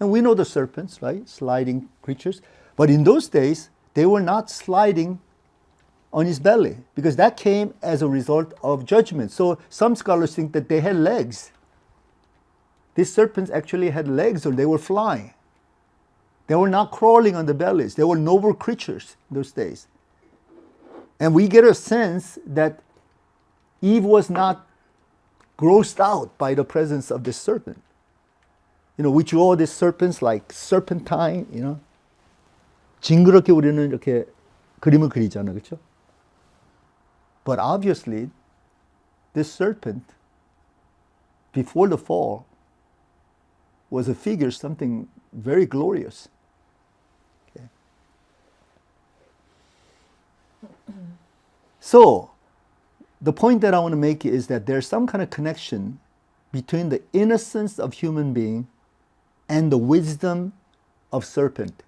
And we know the serpents, right? Sliding creatures. But in those days, they were not sliding on his belly because that came as a result of judgment. So some scholars think that they had legs. These serpents actually had legs, or they were flying. They were not crawling on the bellies. They were noble creatures in those days. And we get a sense that Eve was not grossed out by the presence of this serpent. We draw these serpents like serpentine, 징그럽게 우리는 이렇게 그림을 그리잖아, 그렇죠? But obviously, this serpent, before the fall, was a figure, something very glorious. Okay. So, the point that I want to make is that there's some kind of connection between the innocence of human being and the wisdom of serpent.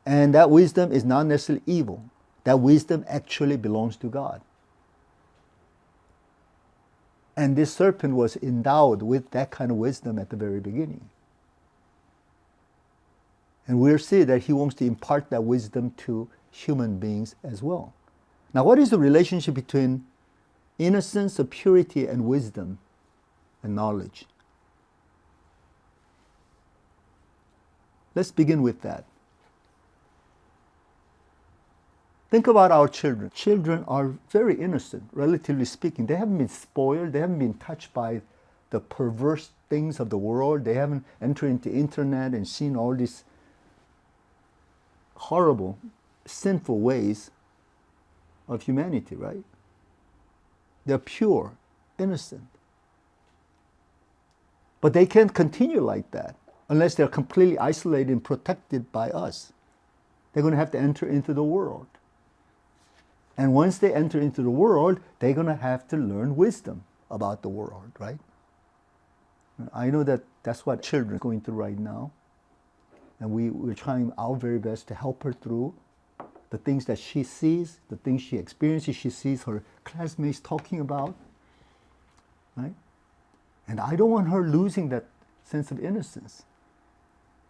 And that wisdom is not necessarily evil. That wisdom actually belongs to God. And this serpent was endowed with that kind of wisdom at the very beginning. And we'll see that he wants to impart that wisdom to human beings as well. Now, what is the relationship between innocence, or purity, and wisdom and knowledge? Let's begin with that. Think about our children. Children are very innocent, relatively speaking. They haven't been spoiled. They haven't been touched by the perverse things of the world. They haven't entered into the internet and seen all these horrible, sinful ways of humanity, right? They're pure, innocent. But they can't continue like that unless they're completely isolated and protected by us. They're going to have to enter into the world. And once they enter into the world, they're going to have to learn wisdom about the world, right? I know that that's what children are going through right now. And we're trying our very best to help her through the things that she sees, the things she experiences, she sees her classmates talking about, right? And I don't want her losing that sense of innocence.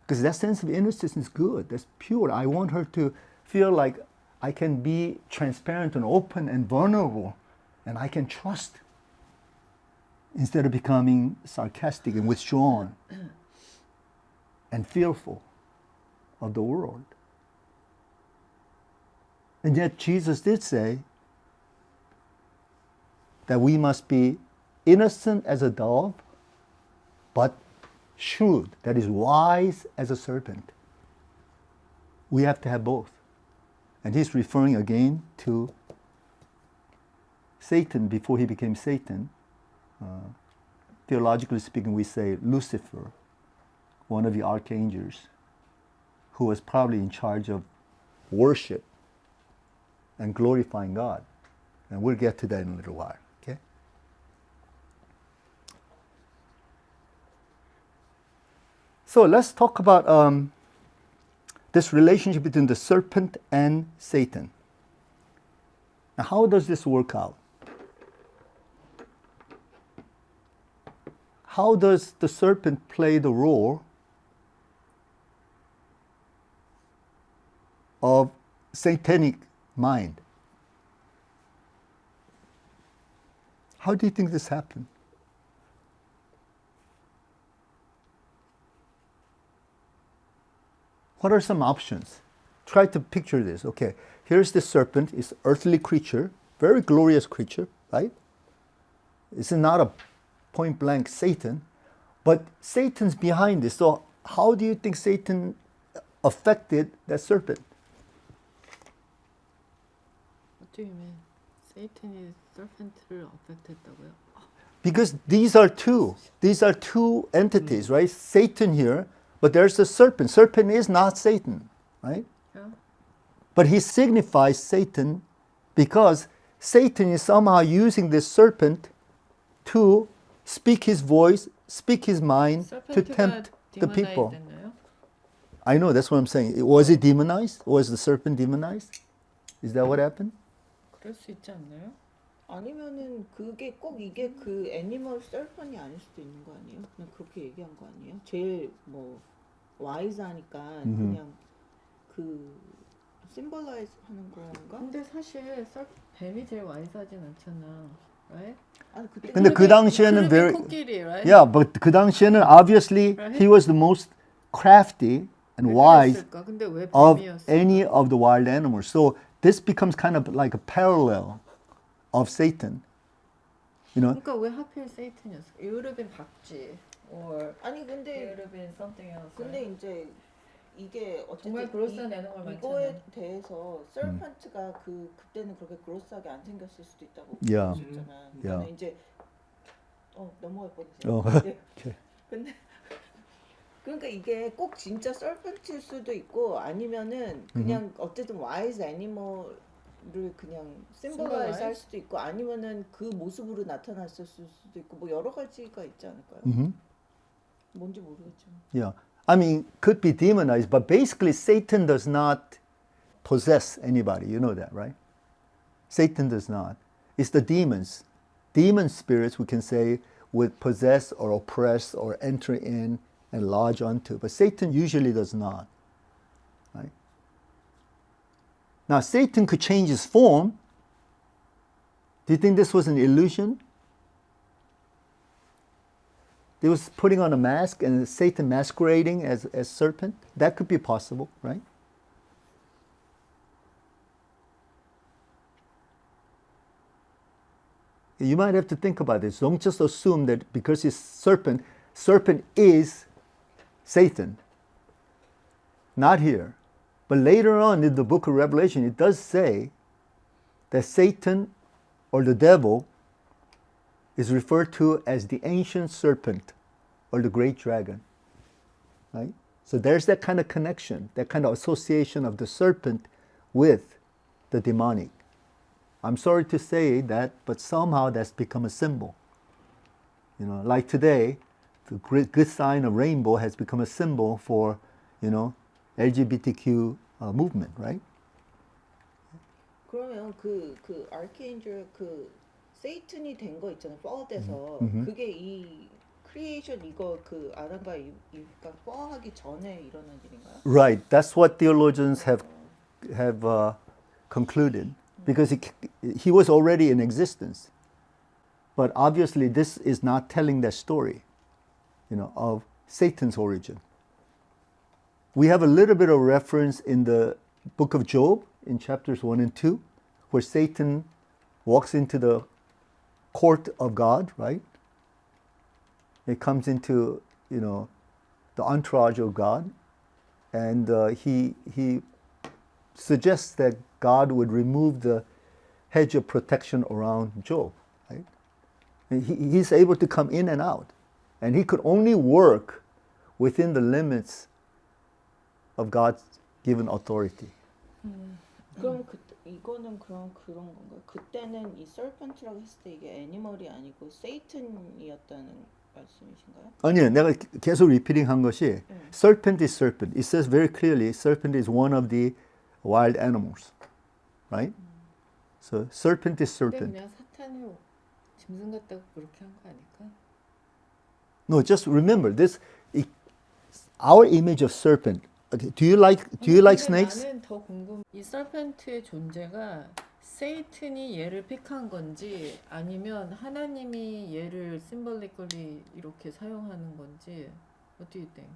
Because that sense of innocence is good, that's pure. I want her to feel like I can be transparent and open and vulnerable, and I can trust instead of becoming sarcastic and withdrawn and fearful of the world. And yet Jesus did say that we must be innocent as a dove, but shrewd, that is wise as a serpent. We have to have both. And he's referring again to Satan before he became Satan. Theologically speaking, we say Lucifer, one of the archangels, who was probably in charge of worship and glorifying God. And we'll get to that in a little while, okay? So let's talk about this relationship between the serpent and Satan. Now, how does this work out? How does the serpent play the role of satanic mind? How do you think this happened? What are some options? Try to picture this. Okay, here's the serpent. It's an earthly creature, very glorious creature, right? It's not a point-blank Satan, but Satan's behind this. So how do you think Satan affected that serpent? What do you mean? Satan is serpent을 affected다고요? Because these are two entities, right? Satan here, but there's the serpent. Serpent is not Satan, right? Yeah. But he signifies Satan because Satan is somehow using this serpent to speak his voice, speak his mind, to tempt the people. 됐나요? I know, that's what I'm saying. Was it demonized? Was the serpent demonized? Is that what happened? 그럴 수 있지 않나요? 아니면은 그게 꼭 이게 그 애니멀 셀펀이 아닐 수도 있는 거 아니에요? 그냥 그렇게 얘기한 거 아니에요? 제일 뭐 와이즈하니까 그냥 그 심벌라이즈 하는 건가? 근데 사실 뱀이 제일 와이즈하진 않잖아, right? 아니 그때 근데 그 당시에는 very 코끼리, right? yeah, but 그 당시에는 obviously he was the most crafty and 왜 wise 그랬을까? 근데 왜 of 뱀이었을까? any of the wild animals. So this becomes kind of like a parallel of Satan. You know, 그러니까 왜 하필 세이튼이었을까? It would have been 박쥐, or 아니 근데 it would have been something else. 근데 이제 이게 정말 어쨌든 그럴싸한 애니멀 많잖아. 이거에 대해서 서펀트가 그때는 그렇게 그로스하게 안 생겼을 수도 있다고 Yeah. 볼 수 있잖아. Yeah. 그러니까 이제 넘어갈 뻔했어요. Oh, 근데 okay. 근데 그러니까 이게 꼭 진짜 서펀트일 수도 있고 아니면은 그냥 어쨌든 와이즈 애니멀을 그냥 심벌라이즈 할 수도 있고 아니면은 그 모습으로 나타났을 수도 있고 뭐 여러 가지가 있지 않을까요? 뭔지 모르겠지만. Yeah. I mean, could be demonized, but basically Satan does not possess anybody. You know that, right? Satan does not. It's the demons. Demon spirits, we can say, would possess or oppress or enter in and lodge onto. But Satan usually does not. Right? Now, Satan could change his form. Do you think this was an illusion? They was putting on a mask and Satan masquerading as serpent. That could be possible, right? You might have to think about this. Don't just assume that because it's serpent is Satan. Not here. But later on in the book of Revelation, it does say that Satan or the devil is referred to as the ancient serpent or the great dragon. Right? So there's that kind of connection, that kind of association of the serpent with the demonic. I'm sorry to say that, but somehow that's become a symbol. You know, like today, the great good sign of rainbow has become a symbol for, you know, LGBTQ movement, right? 그러면 그 아르케인젤 그 세이튼이 된 거 있잖아요. 펄돼서 그게 이 크리에이션 이거 그 아담과 이브가 펄하기 전에 일어난 일인가요? Right. That's what theologians have concluded because he was already in existence. But obviously, this is not telling that story, you know, of Satan's origin. We have a little bit of reference in the book of Job in chapters 1 and 2, where Satan walks into the court of God, right? It comes into, you know, the entourage of God, and he suggests that God would remove the hedge of protection around Job, right? And he's able to come in and out, and he could only work within the limits of God's given authority. 그럼 이거는 그런 건가요? 그때는 이 서펀트라고 했을 때 이게 애니멀이 아니고 세이튼이었다는 말씀이신가요? 아니요, 내가 계속 리피팅 한 것이 serpent is serpent. It says very clearly serpent is one of the wild animals, right? So serpent is 근데 serpent. 그냥 사탄이 짐승 같다고 그렇게 한 거 아닐까? No, just remember this. Our image of serpent. Okay, do you like 근데 snakes? 나는 더 궁금. 이 서펜트의 존재가 세이튼이 얘를 픽한 건지 아니면 하나님이 얘를 심벌리컬리 이렇게 사용하는 건지 What do you think?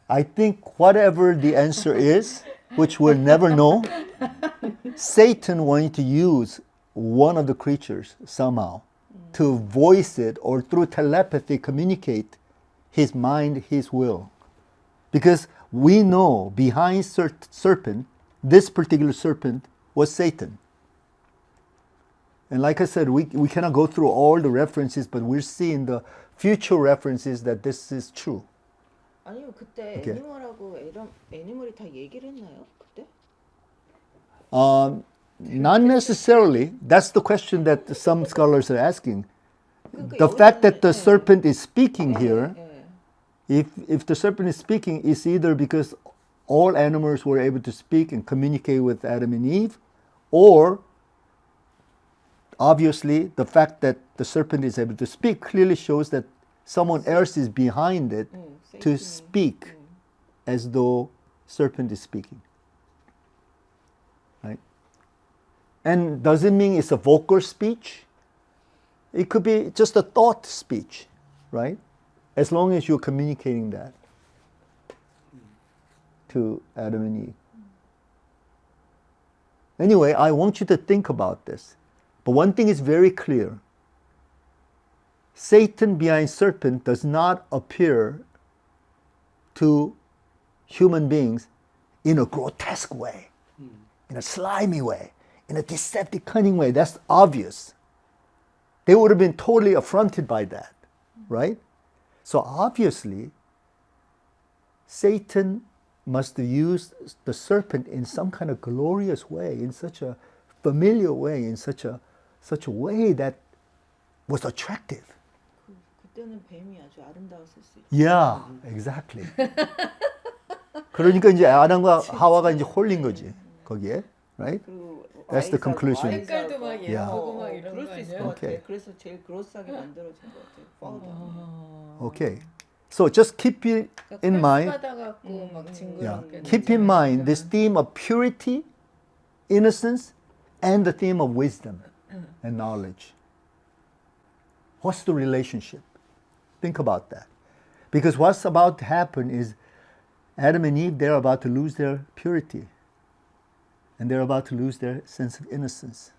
I think whatever the answer is, which we'll never know, Satan wanted to use one of the creatures somehow to voice it or through telepathy communicate his mind, his will. Because we know behind serpent, this particular serpent was Satan. And like I said, we cannot go through all the references, but we're seeing the future references that this is true. 아니요 그때 Okay. 애니멀하고 애니멀이 다 얘기를 했나요? 그때? Not necessarily. That's the question that some scholars are asking. 그러니까 The fact that the 예. serpent is speaking here, 예. if the serpent is speaking, it's either because all animals were able to speak and communicate with Adam and Eve, Or, obviously, the fact that the serpent is able to speak clearly shows that someone else is behind it to Satan이. speak as though serpent is speaking. Right? And does it mean it's a vocal speech? It could be just a thought speech, right? As long as you're communicating that to Adam and Eve. Anyway, I want you to think about this. But one thing is very clear. Satan behind serpent does not appear to human beings in a grotesque way, in a slimy way, in a deceptive, cunning way. That's obvious. They would have been totally affronted by that, right? So obviously, Satan must have used the serpent in some kind of glorious way, in such a familiar way, in such a way that was attractive. 그때는 뱀이 아주 아름다웠을 수 있죠. Yeah, exactly. 그러니까 이제 아담과 하와가 이제 홀린 거지 거기에, right? 그리고 That's the 와이즈하고 conclusion. 색깔도 막 와이즈하고 예쁘고 막 이런 그럴 거 수 있을 아니에요? 것 같아. 오케이. 그래서 제일 그로스하게 만들어진 것 같아. 파우더. Okay. So just keep it in mind. 받아갖고 막 Yeah. 징그럽게. Keep in mind this theme of purity, innocence, and the theme of wisdom and knowledge. What's the relationship? Think about that. Because what's about to happen is Adam and Eve, they're about to lose their purity. And they're about to lose their sense of innocence.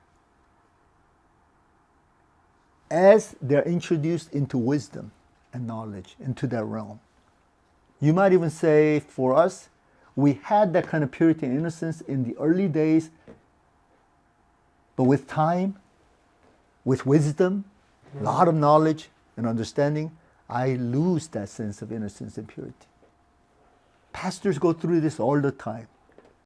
As they're introduced into wisdom and knowledge, into that realm. You might even say, for us, we had that kind of purity and innocence in the early days, but with time, with wisdom, a lot of knowledge and understanding, I lose that sense of innocence and purity. Pastors go through this all the time.